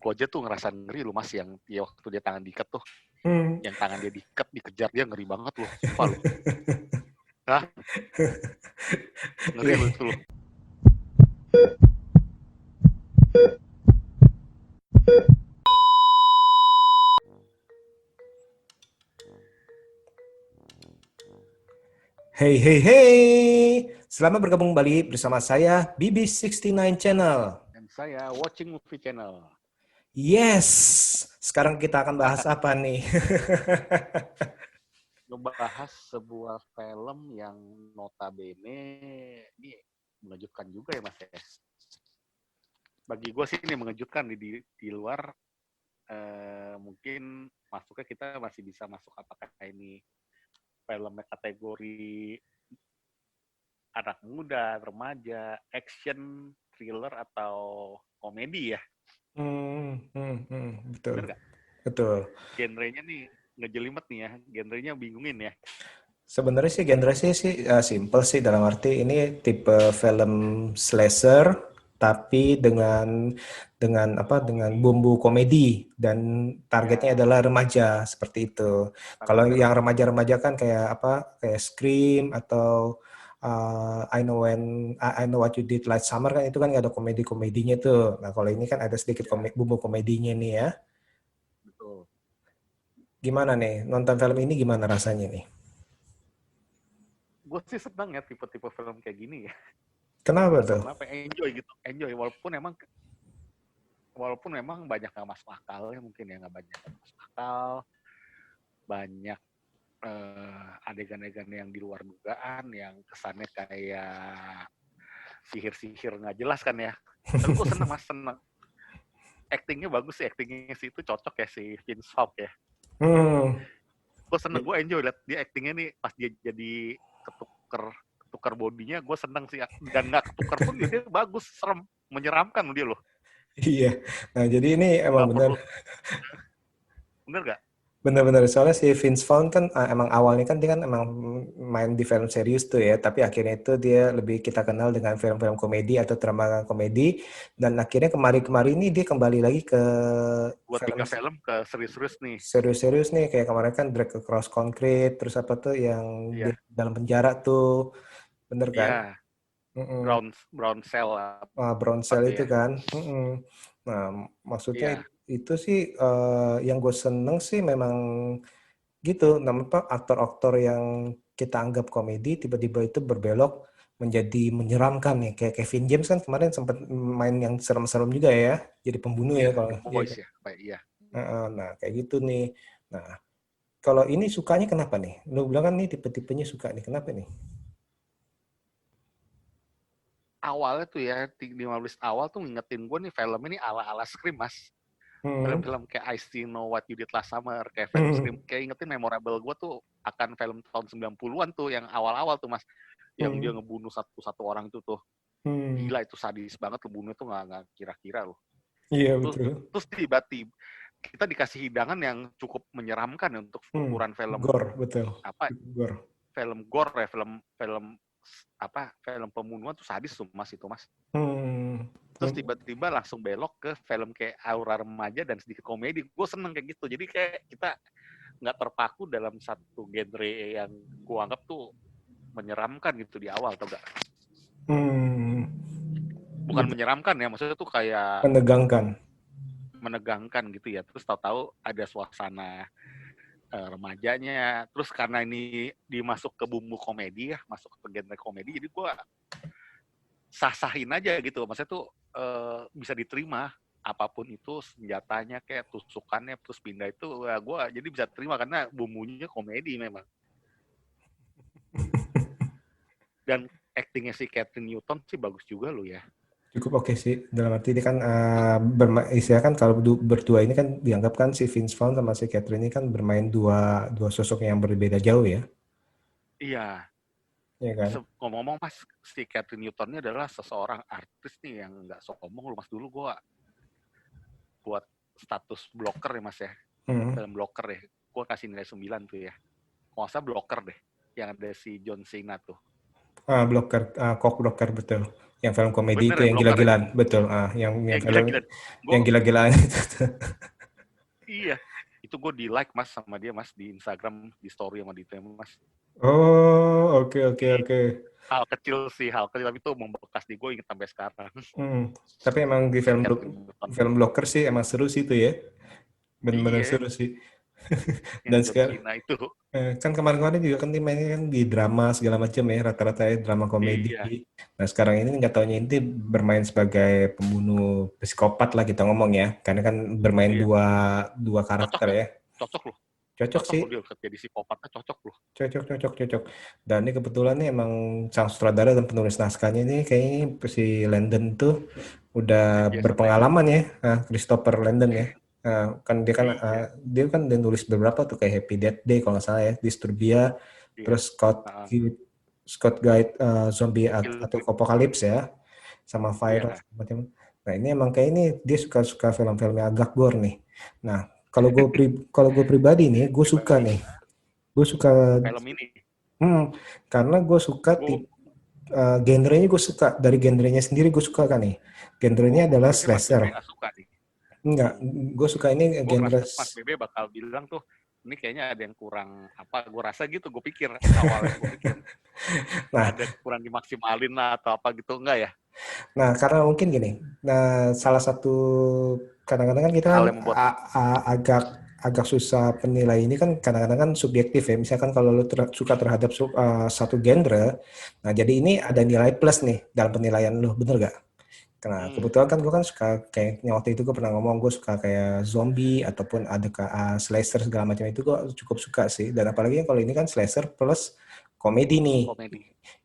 Gue aja tuh ngerasa ngeri lu mas, yang ya waktu dia tangan diikat tuh, Hmm. yang tangan dia diikat dikejar dia ngeri banget loh, sumpah lu. Hah? Ngeri Iya. lu itu loh. Hey hey hey, selamat bergabung kembali bersama saya BB69 Channel. Dan saya watching movie channel. Yes, sekarang kita akan bahas apa nih? Ngebahas sebuah film yang notabene ini mengejutkan juga ya mas ya. Bagi gue sih ini mengejutkan di luar mungkin masuknya kita masih bisa masuk apakah ini filmnya kategori anak muda, remaja, action, thriller atau komedi ya. Betul, Bener gak? betul. Genrenya nih ngejelimet nih ya, genrenya bingungin ya. Sebenarnya sih genre sih simple sih dalam arti ini tipe film slasher tapi dengan apa dengan Komedi. bumbu komedi dan targetnya Ya, adalah remaja seperti itu. Kalau targetnya yang remaja. remaja-remaja kan kayak apa kayak Scream atau I know what you did last summer kan itu kan nggak ada komedi-komedinya tuh. Nah, kalau ini kan ada sedikit Ya, bumbu komedinya nih ya. betul. Gimana nih nonton film ini gimana rasanya nih? Gue sih seneng ya tipe-tipe film kayak gini ya. Kenapa Gak tau tuh? kenapa, enjoy gitu. Enjoy, walaupun memang banyak gak masuk akal ya, mungkin ya gak banyak gak masuk akal. Banyak adegan-adegan yang di luar dugaan, yang kesannya kayak sihir-sihir gak jelas kan ya. Tapi gue seneng mas, seneng. Actingnya bagus sih, actingnya sih itu cocok ya si Vince Vaughn ya. Hmm. Gue seneng, gue enjoy liat dia actingnya nih pas dia jadi ketuker bodinya, gue seneng sih. Dan nggak ketuker pun dia bagus, serem, menyeramkan dia loh. Iya. Nah, jadi ini emang Nggak benar perlu, bener gak? benar-benar soalnya si Vince Vaughn kan emang awalnya kan dia kan emang main di film serius tuh ya, tapi akhirnya itu dia lebih kita kenal dengan film-film komedi atau drama komedi dan akhirnya kemarin-kemarin ini dia kembali lagi ke Buat film 3 film ke serius-serius nih. serius-serius nih kayak kemarin kan Drag Across Concrete terus apa tuh yang di Iya, dalam penjara tuh, bener kan? iya. Mm-mm. Brown Cell Brown apa Cell tuh itu ya? kan. Mm-mm. Nah, maksudnya Iya, itu sih yang gue seneng sih memang gitu, namanya aktor-aktor yang kita anggap komedi tiba-tiba itu berbelok menjadi menyeramkan nih. Kayak Kevin James kan kemarin sempat main yang serem-serem juga ya, jadi pembunuh ya iya. kalau The iya Boys kan. ya, kayak iya. Nah, kayak gitu nih. Nah, kalau ini sukanya kenapa nih? Lu bilang kan nih tipe-tipenya suka nih, kenapa nih? Awalnya tuh ya, di 15 awal tuh ngingetin gue nih film ini ala-ala Scream, Mas. Hmm. Film-film kayak I Still Know What You Did Last Summer, kayak film Hmm. Scream, kayak ingetin memorable gue tuh akan film tahun 90-an tuh, yang awal-awal tuh, Mas. Yang dia Hmm. ngebunuh satu-satu orang itu tuh. Hmm. Gila, itu sadis banget, ngebunuh tuh nggak kira-kira loh. Iya Terus, betul. terus tiba-tiba kita dikasih hidangan yang cukup menyeramkan ya, untuk Hmm. ukuran film Gore betul. apa, Gore. film gore ya, film apa, film pembunuhan tuh sadis tuh mas, itu mas. Hmm. Terus tiba-tiba langsung belok ke film kayak aura remaja dan sedikit komedi. Gue seneng kayak gitu, jadi kayak kita nggak terpaku dalam satu genre yang gue anggap tuh menyeramkan gitu di awal, tau gak? Hmm. Bukan Betul. menyeramkan ya, maksudnya tuh kayak Menegangkan. menegangkan gitu ya. Terus tahu-tahu ada suasana remajanya. Terus karena ini dimasuk ke bumbu komedi ya, masuk ke genre komedi, jadi gue sah-sahin aja gitu. Maksudnya tuh bisa diterima apapun itu, senjatanya kayak tusukannya terus pindah itu, ya gue jadi bisa terima karena bumbunya komedi memang. Dan actingnya si Catherine Newton sih bagus juga loh ya. Cukup oke sih. Dalam arti ini kan istilah kan kalau berdua ini kan dianggap kan si Vince Vaughn sama si Catherine ini kan bermain dua dua sosok yang berbeda jauh ya. Iya, Iya kan? ngomong-ngomong mas, si Catherine Newton ini adalah seseorang artis nih yang nggak sombong loh mas. Dulu gue buat status blocker ya mas ya, Hmm. film blocker ya, gue kasih nilai 9 tuh ya. Kalau nggak salah blocker deh, yang ada si John Cena tuh. Cock Blocker betul. Yang film komedi Bener itu ya, yang Blocker ya? gila-gilaan, betul. Yang Yang film gila-gila. Gue, yang gila-gilaan itu. iya. Itu gue di like mas sama dia mas di Instagram, di story sama di itu mas. Oh, oke oke Di oke. hal kecil sih, hal kecil tapi itu membekas di gue inget sampai sekarang. Tapi emang di Catherine Newton. film Blocker sih emang seru sih itu ya. Bener-bener Iya, seru sih. yang Dan John sekarang Cena itu. kan kemarin-kemarin juga kan dia mainnya kan di drama segala macam ya, rata-rata ya drama komedi. Iya, Nah sekarang ini nggak taunya ini bermain sebagai pembunuh psikopat lah kita ngomong ya, karena kan bermain iya. dua dua Cocok karakter loh. ya. Cocok loh. Cocok Cocok sih, loh dia jadi psikopatnya cocok loh. cocok cocok cocok. Dan ini kebetulan nih emang sang sutradara dan penulis naskahnya ini kayaknya si Landon tuh udah Jason Landon. berpengalaman ya, Christopher Landon ya. Kan Iya, dia kan udah nulis beberapa tuh kayak Happy Death Day kalau nggak salah ya, Disturbia, iya. terus Scott Guide, Zombie Kill atau Bill. Apocalypse ya, sama Virus Iya. macam. Nah ini emang kayak ini dia suka-suka film-film yang agak gore nih. Nah kalau gue pribadi nih, gue suka Pribadi. nih, gue suka, Film ini. hmm, karena gue suka Gue, genrenya, gue suka dari genrenya sendiri, gue suka kan nih. Genrenya gue adalah pikir Mas slasher. Bebe nggak suka nih. Enggak, gue suka ini Gue genre. ngerasa Mas Bebe bakal bilang tuh, ini kayaknya ada yang kurang apa, gue rasa gitu, gue pikir awalnya gue pikir Nah, ada kurang dimaksimalin lah atau apa gitu, enggak ya? nah karena mungkin gini. Nah, salah satu kadang-kadang kan kita kan Hal yang membuat agak agak susah penilai ini kan kadang-kadang kan subjektif ya. Misalkan kalau lu suka terhadap satu genre, nah jadi ini ada nilai plus nih dalam penilaian lu, bener gak? Karena kebetulan kan gue kan suka kayak waktu itu gue pernah ngomong gue suka kayak zombie ataupun ada ke slasher segala macam itu gue cukup suka sih. Dan apalagi kalau ini kan slasher plus komedi nih. komedi.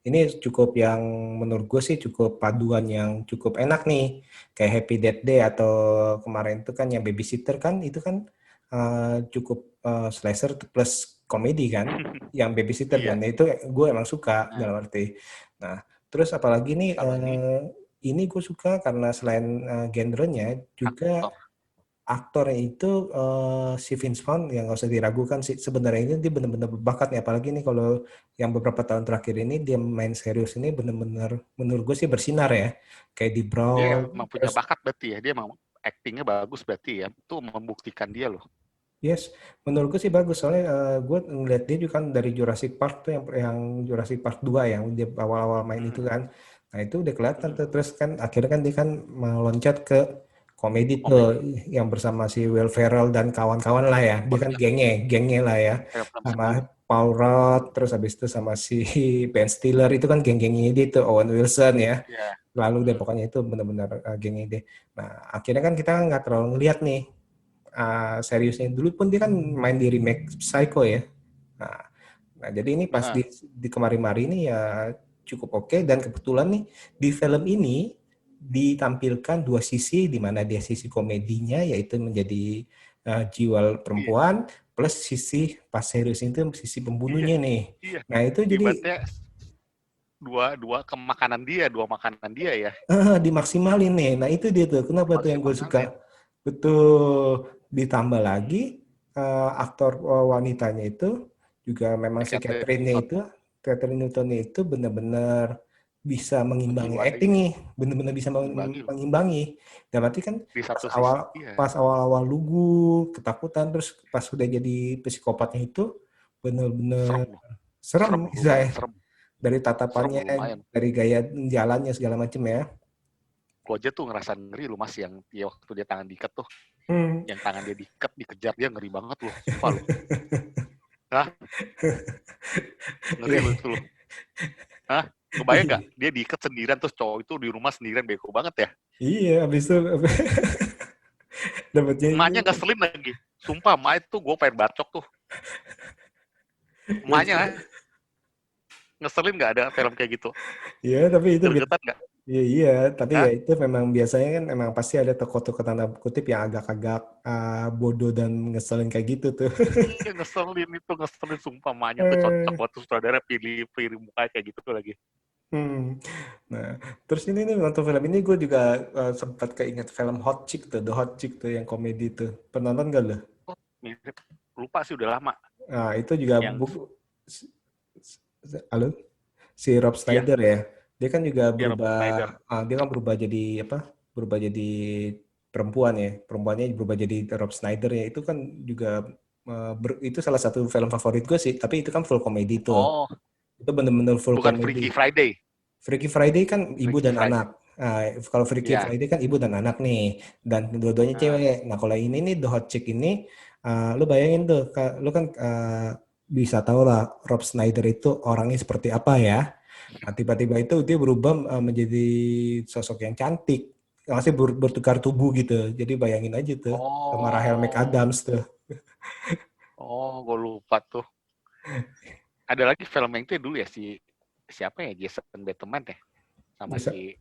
Ini cukup yang menurut gue sih cukup paduan yang cukup enak nih. Kayak Happy Death Day atau kemarin itu kan yang Babysitter kan itu kan cukup slasher plus komedi kan. Yang Babysitter kan Iya. itu gue emang suka Nah, dalam arti. Nah terus apalagi nih kalau ini gue suka karena selain genrenya juga aktor, aktornya itu si Vince Vaughn yang nggak usah diragukan sih sebenarnya ini dia benar-benar berbakat nih apalagi nih kalau yang beberapa tahun terakhir ini dia main serius ini benar-benar menurut gue sih bersinar ya kayak di dia Brawl emang punya terus bakat berarti ya, dia emang actingnya bagus berarti ya, itu membuktikan dia loh. yes menurut gue sih bagus soalnya gue ngeliat dia juga kan dari Jurassic Park tuh yang Jurassic Park 2 yang dia awal-awal main itu Hmm. kan nah itu udah kelihatan Hmm. tuh terus kan akhirnya kan dia kan meloncat ke komedi tuh Komedi, yang bersama si Will Ferrell dan kawan-kawan lah ya. Dia kan banyak gengnya lah ya. film-film Sama sebelum. Paul Rudd, terus habis itu sama si Ben Stiller itu kan geng-gengnya dia tuh Owen Wilson ya. Ya. Lalu deh Hmm. pokoknya itu benar-benar gengnya dia. Nah akhirnya kan kita nggak terlalu ngeliat nih seriusnya. Dulu pun dia kan main di remake Psycho ya. Nah, nah jadi ini pas Nah, di kemarin-kemarin ini ya cukup oke dan kebetulan nih di film ini ditampilkan dua sisi di mana dia sisi komedinya yaitu menjadi jiwa iya, perempuan plus sisi pas serius itu sisi iya, pembunuhnya nih. iya. Nah itu jadi Ibaratnya dua makanan dia ya, dimaksimalin nih. Nah itu dia tuh kenapa tuh yang gue suka. dimaksimalin. Betul ditambah lagi aktor wanitanya itu juga memang si Catherine Catherine-nya Newton itu Catherine Newton itu benar-benar bisa mengimbangi menjiwai, acting nih, benar-benar bisa mengimbangi loh. mengimbangi. Dan berarti kan Di pas satu awal sisi, iya, pas awal-awal lugu, ketakutan terus pas sudah jadi psikopatnya itu benar-benar serem loh, serem serem, saya lumayan serem, dari serem tatapannya, lumayan. dari gaya jalannya segala macam ya. Gue aja tuh ngerasa ngeri loh mas, yang ya, waktu dia tangan diikat tuh, Hmm. yang tangan dia diikat, dikejar dia ngeri banget loh, sumpah loh. Hah? Ngeri Iya, loh itu loh. Hah? Kebayang gak? Dia diikat sendirian, terus cowok itu di rumah sendirian, bego banget ya. iya, habis itu dapatnya Emaknya ngeselin lagi. Sumpah, emak itu gue pengen bacok tuh. Emaknya ngeselin gak ada film kayak gitu? iya, tapi itu Gregetan gak? iya, iya, tapi ya Hah? itu memang biasanya kan memang pasti ada tokoh-tokoh tanda kutip yang agak-agak bodoh dan ngeselin kayak gitu tuh. Iya, ngeselin itu, ngeselin. Sumpah, emaknya tuh cocok buat sutradara pilih muka kayak gitu lagi. Hmm. Nah, terus ini nih nonton film ini gue juga sempat keinget film Hot Chick tuh, The Hot Chick tuh yang komedi tuh. Pernah nonton gak lo? Oh, mirip. Lupa sih, udah lama. Nah, itu juga Yang halo? si Rob Iya, Schneider ya. Dia kan juga ya Rob Schneider. dia kan berubah jadi apa? Berubah jadi perempuan ya. Perempuannya berubah jadi Rob Schneider ya. Itu kan juga itu salah satu film favorit gue sih. Tapi itu kan full komedi tuh. Oh, Itu bener-bener full bukan komedi. Freaky Friday. Freaky Friday kan ibu Freaky dan Friday. anak. Nah, kalau Freaky Ya. Friday kan ibu dan anak nih, dan dua-duanya Nah. cewek. Nah, kalau ini nih The Hot Chick ini, lu bayangin tuh, lu kan bisa tahu lah Rob Schneider itu orangnya seperti apa ya. Nah, tiba-tiba itu dia berubah menjadi sosok yang cantik, masih bertukar tubuh gitu. Jadi bayangin aja tuh sama Rachel Oh, McAdams tuh. gue lupa tuh. Ada lagi film yang itu dulu ya si siapa ya, Jason Bateman ya, sama Bisa. si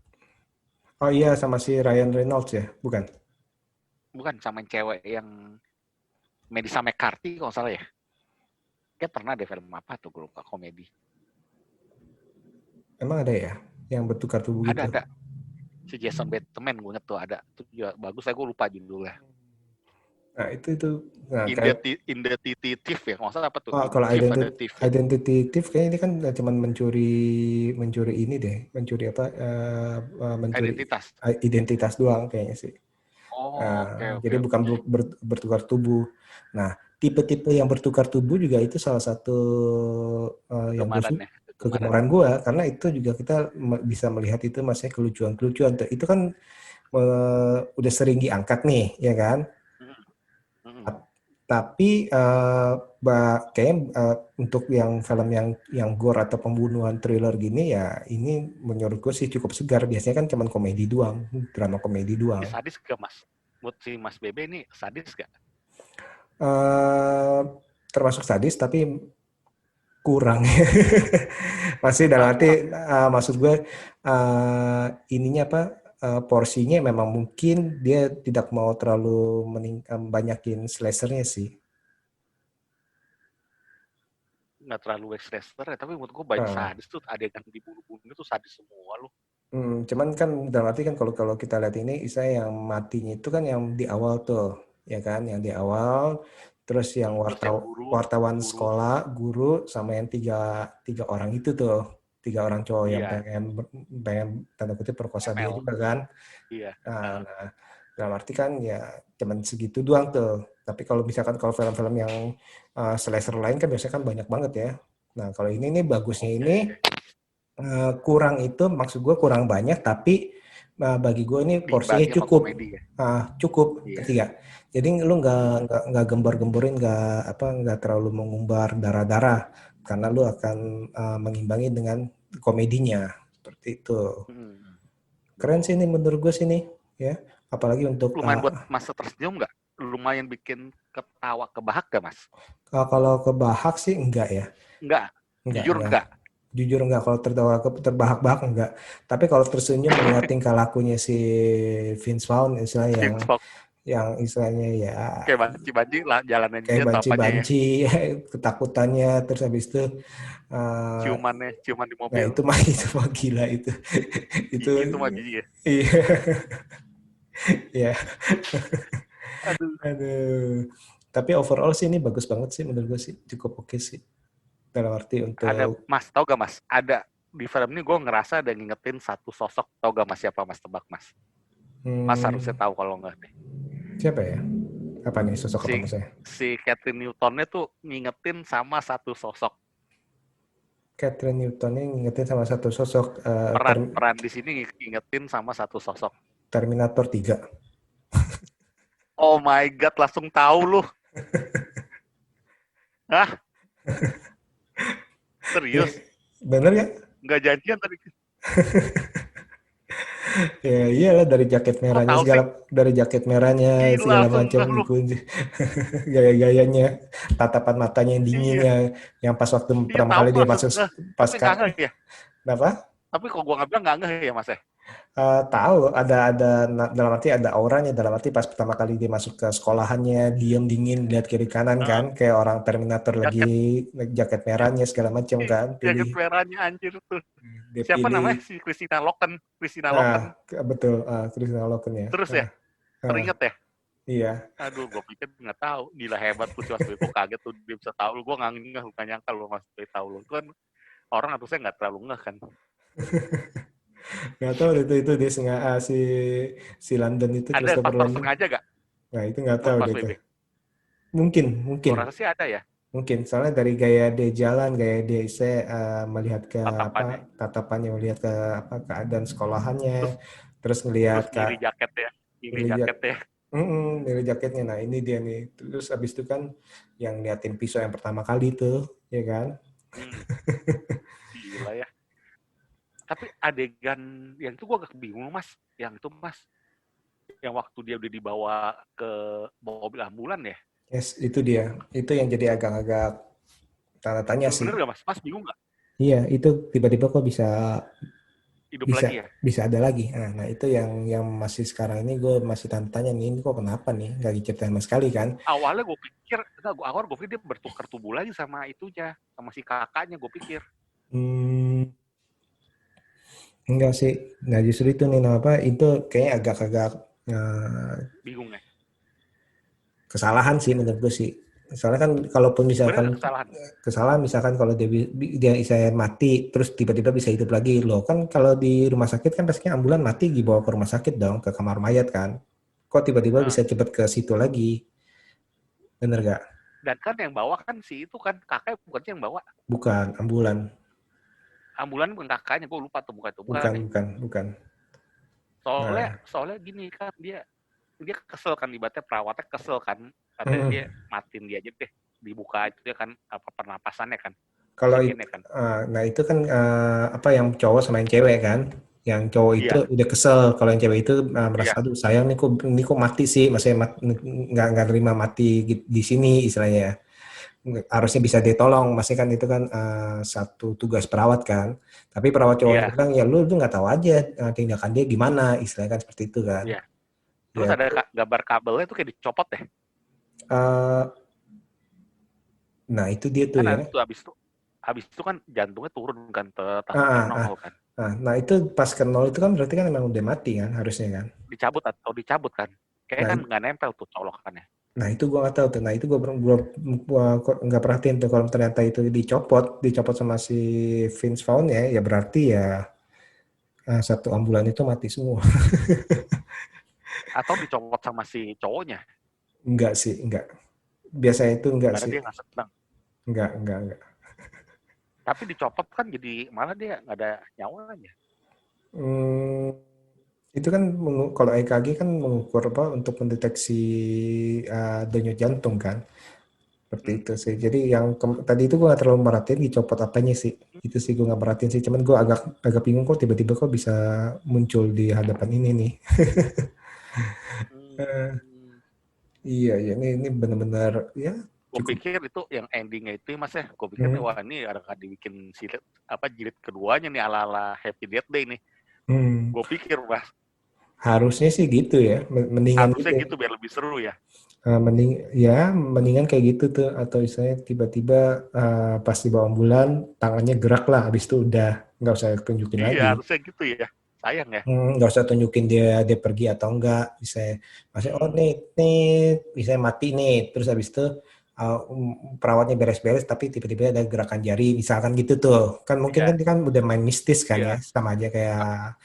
Oh iya, sama si Ryan Reynolds ya, bukan? bukan sama yang cewek yang Melissa McCarthy kalau salah ya. Kayak pernah ada film apa tuh, gue lupa, komedi. Emang ada ya yang bertukar tubuh gitu? Ada si Jason Bateman, gue inget tuh ada tuh juga bagus, gue lupa judulnya. Nah, itu. Nah, Identity Thief ya, nggak salah apa tuh, kalau Thief ada Thief ya. identity thief kayaknya ini kan cuman mencuri mencuri ini deh, mencuri apa? Mencuri Identitas. identitas doang kayaknya sih. Oh, oke oke Jadi bukan oke. bertukar tubuh. Nah, tipe-tipe yang bertukar tubuh juga itu salah satu yang gue Kegemaran ya, kegemaran. kegemaran gue karena itu juga kita bisa melihat itu masih kelucuan-kelucuan. Itu kan udah sering diangkat nih, ya kan? Tapi kayaknya untuk yang film yang gore atau pembunuhan thriller gini ya ini menurut gue sih cukup segar. Biasanya kan cuman komedi doang, drama komedi Ini doang. sadis gak mas? Buat si Mas Bebe ini sadis gak? eh Termasuk sadis tapi kurang. Masih dalam Kurang. arti maksud gue ininya apa porsinya memang mungkin dia tidak mau terlalu banyakin slashernya sih. Nggak terlalu western ya, tapi menurut gue banyak Nah, sadis tuh, adegan dibunuh-bunuh tuh sadis semua loh. cuman kan dalam arti kan kalau kalau kita lihat ini saya yang matinya itu kan yang di awal tuh, ya kan, yang di awal, terus yang Terus yang guru, wartawan guru, sekolah, guru, sama yang tiga tiga orang itu tuh, tiga orang cowok yang iya, pengen tanda kutip perkosa dia ML, juga kan. iya. Nah, dalam arti kan ya cuman segitu doang tuh. Tapi kalau misalkan kalau film-film yang slasher lain kan biasanya kan banyak banget ya. Nah, kalau ini nih bagusnya Oke. ini kurang itu maksud gue kurang banyak tapi bagi gue ini porsinya Diimbangi sama cukup. komedi ya. Cukup Iya. ketiga, jadi lu nggak gembar-gemborin, nggak terlalu mengumbar darah-darah karena lu akan mengimbangi dengan komedinya seperti itu. Hmm, Keren sih betul. ini menurut gue sini ya, apalagi untuk Lumayan buat masa tersenyum nggak? Lumayan bikin ketawa kebahak gak mas? kalau kebahak sih enggak ya. Enggak, jujur Enggak. enggak. Jujur enggak, kalau tertawa terbahak-bahak enggak. Tapi kalau tersenyum melihat tingkah lakunya si Vince Vaughn istilah Vince Vaughn yang istilahnya ya kayak banci-banci lah jalannya kayak dia atau apanya ya. banci-banci ketakutannya, terus habis itu uh, Ciuman di nah mobil. itu mah gila itu. Itu Itu mah jijik ya. iya. Ya, Aduh. aduh. Tapi overall sih ini bagus banget sih menurut gue sih, cukup oke sih. Dalam arti Ada untuk mas, tau gak mas? Ada di film ini gue ngerasa ada ngingetin satu sosok, tau gak mas siapa, mas, tebak mas? Mas harusnya hmm, tahu kalau nggak nih. siapa ya? Apa nih sosok Si ketemu saya? si Catherine Newtonnya tuh ngingetin sama satu sosok. Catherine Newton yang ngingetin sama satu sosok Peran di sini ngingetin sama satu sosok. Terminator 3. Oh my god, langsung tahu lu. Hah? Ya, Serius? bener ya? Nggak janjian tadi. Ya iyalah Kok tahu sih? dari jaket merahnya Gila, segala macam sumpah lu. dikunci. Gaya-gayanya, tatapan matanya yang dingin Iya, yang pas waktu iya pertama tahu kali dia langsung masuk ngeh. pas Tapi nggak ngeh ya. apa? Tapi kalau gua nggak bilang nggak ngeh ya mas ya. Tahu dalam arti ada auranya, dalam arti pas pertama kali dia masuk ke sekolahannya diam dingin lihat kiri kanan kan Uh, kayak orang Terminator lagi jaket jaket merahnya segala macam kan pilih jaket merahnya anjir tuh. dia Siapa namanya? pilih Si Christina Loken. Christina Loken. betul Christopher Walken ya. Terus ya, Ah, teringet ya. iya. Aduh, gue pikir nggak tahu. Gila hebat tuh si Mas Beko, kaget tuh dia bisa tahu. Gue nggak ngeh, nggak nyangka lu Mas Beko tahu lu. Itu kan orang harusnya nggak terlalu ngeh kan. Nggak tahu itu dia sengaja si London itu Ada Christopher faktor London. sengaja gak Nah itu nggak buat tahu Mas deh itu. Bebe? Mungkin, Gue mungkin, rasa sih ada ya mungkin. Soalnya dari gaya dia jalan, gaya dia saya melihat ke apa tatapannya. tatapannya, melihat ke apa keadaan sekolahannya, Terus terus ngelihat terus ke milih jaket ya, milih milih jaket ya. milih jaketnya. Nah ini dia nih. Terus abis itu kan yang liatin pisau yang pertama kali tuh, ya kan? Hmm, gila ya. Tapi adegan yang itu gue agak bingung Mas. Yang itu Mas, yang waktu dia udah dibawa ke mobil ambulan ya. Yes, itu dia. Itu yang jadi agak-agak tanda tanya sih. Bener gak Mas? Mas bingung gak? Iya, itu tiba-tiba kok bisa Hidup bisa lagi ya? bisa ada lagi. Nah itu yang masih sekarang ini gue masih tanda tanya nih, ini kok kenapa nih? Nggak diceritain sama sekali kan? Awalnya gue pikir, awal gue pikir dia bertukar tubuh lagi sama itunya, sama si kakaknya gue pikir. Hmm, enggak sih. Nah justru itu nih, nah apa itu kayaknya agak-agak eh, Bingung ya? kesalahan sih menurut gue sih. Soalnya kan kalaupun Sebenarnya misalkan gak kesalahan. kesalahan, misalkan kalau dia saya mati terus tiba-tiba bisa hidup lagi loh kan, kalau di rumah sakit kan pastinya ambulan mati dibawa ke rumah sakit dong, ke kamar mayat kan, kok tiba-tiba Nah, bisa cepet ke situ lagi, bener gak? dan kan yang bawa kan si itu kan kakaknya, bukan sih yang bawa. Bukan ambulan, Ambulan bukan kakaknya, gue lupa tuh, bukan bukan nih. bukan bukan. Soalnya Nah, soalnya gini kan, dia kesel kan, ibaratnya perawatnya kesel kan, katanya dia mm, matiin dia aja deh, dibuka itu ya kan, apa pernapasannya kan, kalau itu, oksigennya kan. nah itu kan apa yang cowok sama yang cewek kan, yang cowok itu Iya, udah kesel, kalau yang cewek itu merasa iya, aduh sayang nih, kok mati sih, maksudnya nggak terima mati di sini istilahnya ya. Harusnya bisa ditolong, masih kan itu kan satu tugas perawat kan. Tapi perawat cowoknya iya, bilang ya lu nggak tahu aja tindakan dia gimana, istilahnya kan seperti itu kan. iya. Terus Ya, ada gambar kabelnya tuh kayak dicopot deh. eh, nah itu dia tuh Kan ya. habis itu kan jantungnya turun kan, Ah, takutnya ah, ah. nol kan. Nah itu pas ke nol itu kan berarti kan memang udah mati kan harusnya kan. Dicabut atau dicabut kan. Kayaknya Nah, kan nggak nempel tuh colokannya. nah itu gua nggak tahu tuh. Nah itu gua kok nggak perhatiin tuh, kalau ternyata itu dicopot sama si Vince Vaughn ya, ya berarti ya satu ambulan itu mati semua. Atau dicopot sama si cowoknya. Enggak sih, enggak. Biasanya itu enggak Karena sih. dia nggak senang. Enggak. Tapi dicopot kan jadi malah dia nggak ada nyawanya. Hmm, itu kan kalau EKG kan mengukur apa untuk mendeteksi denyut jantung kan, seperti Hmm. itu sih. Jadi yang tadi itu gue nggak terlalu merhatiin dicopot apanya sih. Itu sih gue nggak merhatiin sih. Cuman gue agak agak bingung kok tiba-tiba kok bisa muncul di hadapan ini nih. Eh, Hmm. iya, ini benar-benar ya Gue cukup. pikir itu yang endingnya itu Mas ya. Gue pikir nih Hmm, wah ini akan dibikin jilid keduanya nih ala-ala Happy Death Day nih. hmm. Gue pikir Mas, Harusnya sih gitu ya, mendingan harusnya gitu ya. gitu biar lebih seru ya. Mendingan kayak gitu tuh, atau misalnya tiba-tiba pas di bawah ambulan tangannya gerak lah, habis itu udah nggak usah tunjukin Iya lagi. harusnya gitu ya. Sayang ya. Nggak usah tunjukin dia pergi atau enggak, bisa masih oh Hmm. nih bisa mati nih, terus habis itu perawatnya beres-beres tapi tiba-tiba ada gerakan jari misalkan gitu tuh kan, mungkin kan Iya, dia kan udah main mistis kan ya, iya, sama aja kayak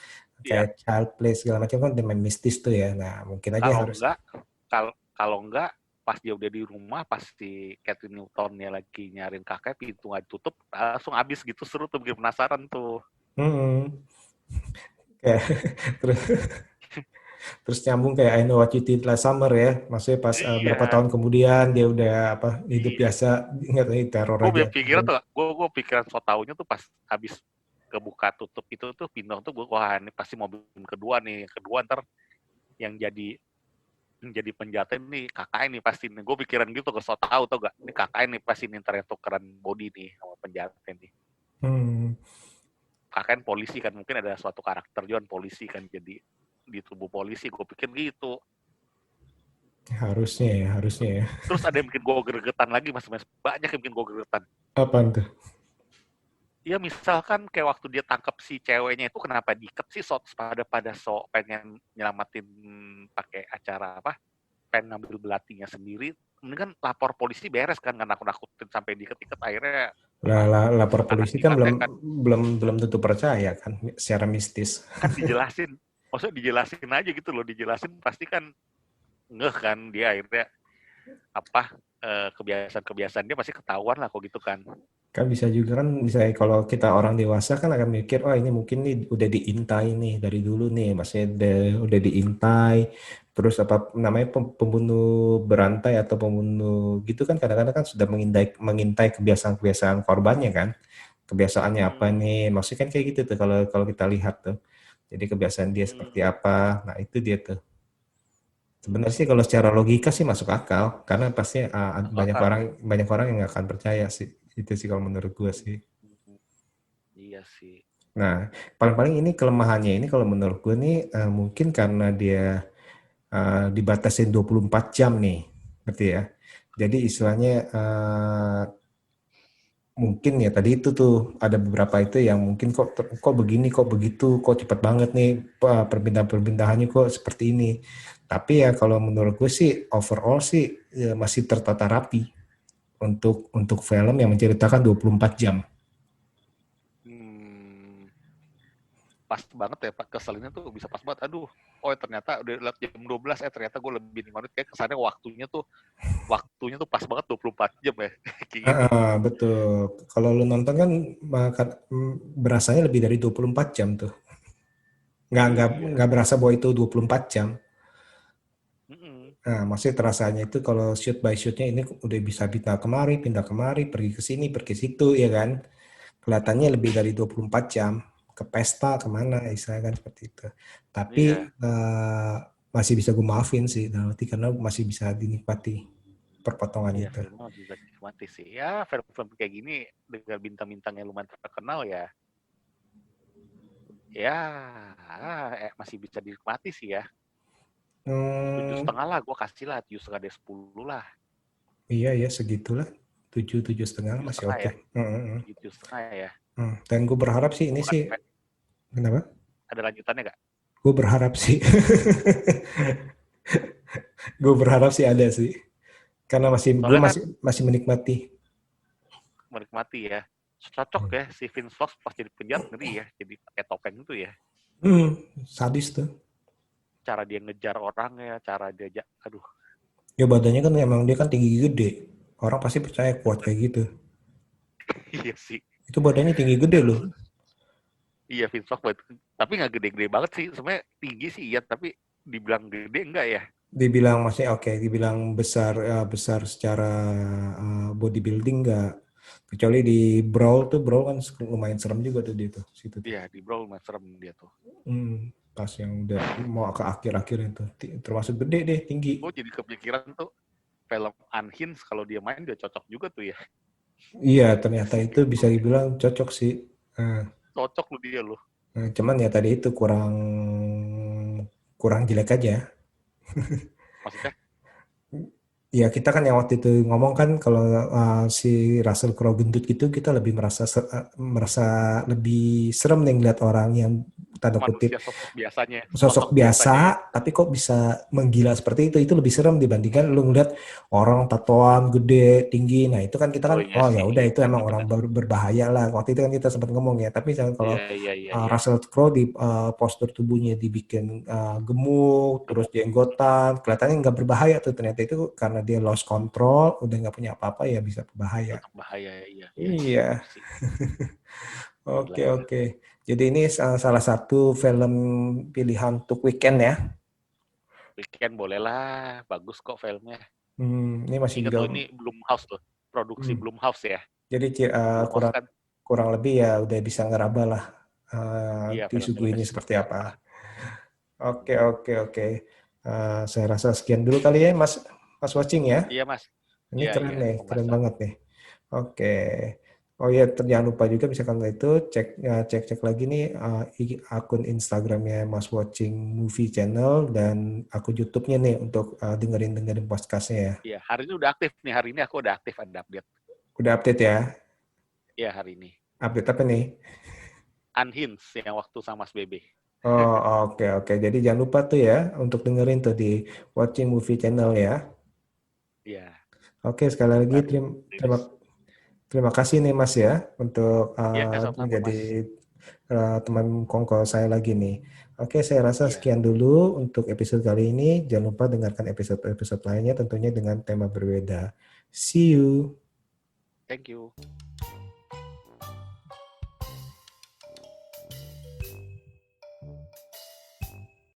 iya. child play segala macam kan udah main mistis tuh ya. Nah mungkin aja Kalau harus. enggak, kalau enggak pas dia udah di rumah, pas si Catherine Newton-nya lagi nyariin kakek, pintu nggak ditutup, langsung habis gitu, seru tuh, bikin penasaran tuh. Hmm, kayak terus terus nyambung kayak I Know What You Did Last Summer ya, maksudnya pas berapa Iya, tahun kemudian dia udah apa hidup iya. biasa, nggak tahu teror Gue aja. pikiran tuh, gue pikiran so taunya tuh pas habis kebuka tutup itu tuh pintu tuh gue, wah ini pasti mobil kedua nih, kedua ntar yang jadi penjata ini kakak ini pasti nih. Gue pikiran gitu, ke so tau tau gak, ini kakak ini pasti nih ntar yang tukeran body nih sama penjata nih. Hmm, Kakak polisi kan, mungkin ada suatu karakter juga polisi kan, jadi di tubuh polisi, gue pikir gitu. harusnya ya. Terus ada yang bikin gue gregetan lagi mas, banyak yang bikin gue gregetan. Apaan tuh? Ya misalkan kayak waktu dia tangkap si ceweknya itu, kenapa diikat sih, pada pengen nyelamatin, pakai acara apa, pengen ngambil belatinya sendiri, mendingan lapor polisi beres kan, nggak nakut-nakutin sampai diikat-ikat, akhirnya Lapor Karena polisi kan niatnya kan belum tentu percaya kan secara mistis. dijelasin, maksudnya dijelasin aja gitu loh, dijelasin pasti kan ngeh kan dia akhirnya apa kebiasaan-kebiasaan dia pasti ketahuan lah kok gitu kan. Kan bisa juga kan, bisa kalau kita orang dewasa kan akan mikir, oh ini mungkin nih udah diintai nih dari dulu nih, maksudnya udah diintai, terus apa namanya pembunuh berantai atau pembunuh gitu kan kadang-kadang kan sudah mengintai kebiasaan-kebiasaan korbannya kan, kebiasaannya apa nih, maksudnya kan kayak gitu tuh kalau kalau kita lihat tuh, jadi kebiasaan dia seperti apa, nah itu dia tuh. Sebenarnya sih kalau secara logika sih masuk akal, karena pasti Masuk akal. banyak orang yang nggak akan percaya sih, itu sih kalau menurut gue sih. Iya sih. Nah, paling-paling ini kelemahannya ini kalau menurut gue nih mungkin karena dia dibatasin 24 jam nih, ngerti ya. Jadi istilahnya mungkin ya tadi itu tuh ada beberapa itu yang mungkin kok begini, kok begitu, kok cepat banget nih perpindahan-perpindahannya kok seperti ini. Tapi ya kalau menurut gue sih overall sih ya masih tertata rapi untuk film yang menceritakan 24 jam. Hmm, pas banget ya Pak, keselinnya tuh bisa pas banget. Aduh, oh ternyata udah lihat jam 12 ternyata gue lebih nikmatin kayak kesannya waktunya tuh pas banget 24 jam ya kayak gitu. Betul. Kalau lu nonton kan berasanya lebih dari 24 jam tuh. Iya. Nggak berasa bahwa itu 24 jam. Mm-mm. Nah, maksudnya terasanya itu kalau shoot by shootnya ini udah bisa pindah kemari, pergi ke sini, pergi ke situ, ya kan? Kelihatannya lebih dari 24 jam. Ke pesta, kemana, istilahnya kan seperti itu. Tapi Iya. masih bisa gue maafin sih, dalam arti karena masih bisa dinikmati perpotongan Iya, itu. filmnya masih bisa dinikmati sih. Ya, film-film kayak gini dengan bintang-bintang yang lumayan terkenal ya, ya masih bisa dinikmati sih ya. Tujuh Hmm, setengah lah, gue kasih lah 7,5 dari 10 lah. iya ya segitulah. 7 7,5 Tujuh masih setengah oke. ya, Hmm. 7,5 ya. Dan gue berharap sih ini Bukan, sih, kenapa? ada lanjutannya nggak? Gue berharap sih, gue berharap sih ada sih, karena gue Soalnya kan masih masih menikmati. menikmati ya. Cocok ya si Vince Fox pas jadi penjahat, ngeri ya, jadi pakai topeng itu ya. Hmm, sadis tuh. Cara dia ngejar orang ya, cara dia, aduh, Ya badannya kan emang dia kan tinggi gede. Orang pasti percaya kuat kayak gitu. iya sih. Itu badannya tinggi gede loh. Iya Vince Fox, tapi nggak gede-gede banget sih. Sebenarnya tinggi sih iya, tapi dibilang gede enggak ya? Dibilang masih oke, dibilang besar besar secara bodybuilding nggak. Kecuali di Brawl tuh, Brawl kan lumayan serem juga tuh dia tuh, situ tuh. Iya, di Brawl serem dia tuh. Pas yang udah mau ke akhir-akhir itu termasuk gede deh, tinggi. Gue jadi kepikiran tuh film Unhinged kalau dia main dia cocok juga tuh ya. Iya, ternyata Si itu bisa Pitbull. dibilang cocok sih. Nah, Cocok lu dia loh. cuman ya tadi itu kurang kurang jelek aja. Maksudnya, Ya kita kan yang waktu itu ngomong kan kalau si Russell Crowe gendut gitu kita lebih merasa lebih serem nih ngeliat orang yang tanda kutip manusia sosok biasanya. sosok Sosok biasanya ya. biasa tapi kok bisa menggila seperti itu lebih serem dibandingkan lu ngeliat orang tatoan gede tinggi. Nah itu kan kita kan Oh iya oh ya sih, udah iya itu emang orang benar-benar. berbahaya lah, waktu itu kan kita sempat ngomong ya. Tapi Iya, kalau iya, iya, iya. Russell Crowe di postur tubuhnya dibikin gemuk, terus Gemuk. jenggotan, kelihatannya nggak berbahaya tuh. Ternyata itu karena dia lost control, udah nggak punya apa-apa ya bisa berbahaya. Tetap bahaya ya, iya, iya, iya, benar Iya, sih. oke Gila, gila. oke. Jadi ini salah satu film pilihan untuk weekend ya. Weekend boleh lah, bagus kok filmnya. Ini masih Ingat juga. loh ini belum house loh, produksi hmm, belum house ya. jadi Belum house kurang kan? kurang lebih ya udah bisa ngeraba lah Iya, film-filmnya disuguhinnya seperti seperti apa. apa. Oke oke oke. Saya rasa sekian dulu kali ya Mas Mas Watching ya. Iya mas. Ini Iya, keren iya, nih, keren pembahasan. banget nih. Oke. Oh ya, jangan lupa juga misalkan itu cek lagi nih akun Instagramnya Mas Watching Movie Channel dan akun YouTube-nya nih untuk dengerin podcastnya ya. Iya, hari ini udah aktif nih. Hari ini aku udah aktif ada update. Udah update ya? Iya, hari ini. Update apa nih? Unhinged yang waktu sama Mas Bebe. Oh oke oke. Jadi jangan lupa tuh ya untuk dengerin tuh di Watching Movie Channel ya. Iya, Oke sekali lagi baru terima rilis. Terima kasih nih Mas ya untuk Ya, sama-sama menjadi Mas. teman kongko saya lagi nih. Oke, saya rasa Iya, sekian dulu untuk episode kali ini. Jangan lupa dengarkan episode-episode lainnya tentunya dengan tema berbeda. See you. thank you.